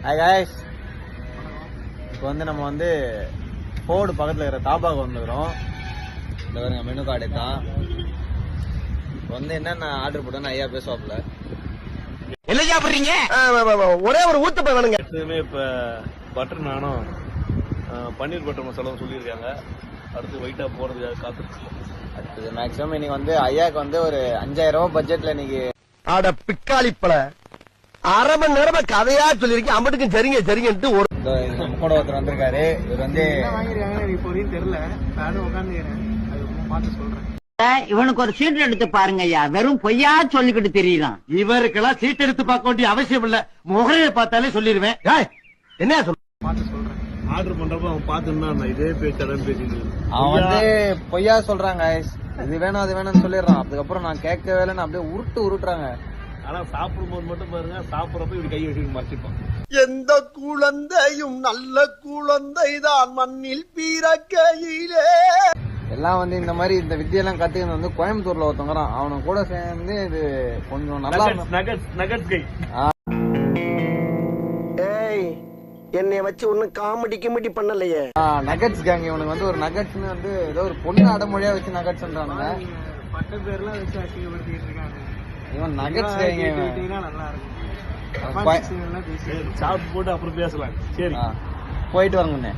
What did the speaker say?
Hi guys, இப்போ வந்து நம்ம வந்து ஃபோர்டு பக்கத்தில் இருக்கிற தாபாவுக்கு வந்துக்கிறோம். இந்த பாருங்க மெனு கார்டு தான். இப்போ வந்து என்னென்ன ஆர்டர் போட்டோன்னு ஐயா பேசுவாப்புல. என்ன சாப்பிடுறீங்க? ஒரே ஒரு ஊத்தப்ப வேணுங்க. இப்போ பட்டர் நானும் பன்னீர் பட்டர் மசாலாவும் சொல்லியிருக்காங்க. அடுத்து வெயிட்டா போறதுக்காக காத்துருக்கோம். அடுத்தது மேக்ஸிமம் இன்னைக்கு வந்து ஐயாவுக்கு வந்து ஒரு 5000 ரூபாய் பட்ஜெட்ல இன்னைக்கு. ஆட பிக்காளிப்பல அரை மணி நேரமா கதையா சொல்லிருக்கேன். அம்பட்டுக்கும் சரிங்க சரிங்கன்ட்டு ஒரு நம்ம கூட ஒருத்தர் வந்திருக்காரு. இவர் வந்து தெரியல, நானும் உட்காந்துக்கிறேன். அது பார்த்து சொல்றேன். இவனுக்கு ஒரு சீட் எடுத்து பாருங்க ஐயா, வெறும் பொய்யா சொல்லிக்கிட்டு தெரியலாம். இவருக்கெல்லாம் சீட் எடுத்து பார்க்க வேண்டிய அவசியம் இல்ல, முகரையை பார்த்தாலே சொல்லிடுவேன். என்ன சொல்ற? பார்த்து சொல்றேன். ஆர்டர் பண்றப்ப அவன் பார்த்துன்னா இதே பேச்சாதான் பேசிட்டு அவன் வந்து பொய்யா சொல்றாங்க. இது வேணும் அது வேணும்னு சொல்லிடுறான். அதுக்கப்புறம் நான் கேட்கவே இல்லைன்னு அப்படியே உருட்டுறாங்க. ஆனா சாப்பிடும்போது மட்டும் பாருங்க, சாப்பிடறப்ப இப்படி கை வச்சு மறைச்சிப்பான். எந்த குழந்தையும் நல்ல குழந்தை தான் மண்ணில் பிறக்கையிலே. எல்லாம் வந்து இந்த மாதிரி இந்த வித்தியெல்லாம் கத்துக்கிறது வந்து கோயம்புத்தூர்ல ஒருத்தவங்கிறான். அவனை கூட சேர்ந்து இது கொஞ்சம் நல்லா நகட்ஸ் கை. ஏய், என்னைய வச்சு ஒன்னும் காமெடி கிமெடி பண்ணலையே. Nuggets gang. இவனுக்கு வந்து ஒரு நகட்ஸ்னு வந்து ஏதோ ஒரு பொண்ணு அடமொழியா வச்சு நகட்ஸ்ன்றானுங்க. பட்ட பேர்லாம் வச்சு அசிங்கப்படுத்திட்டு இருக்காங்க. இவன் நகட்ஸ் கேங். நல்லா இருக்கும். போயிட்டு சாப்பிட்டு போட்டு அப்புறம் பேசலாம். சரி, போயிட்டு வாங்கண்ணே.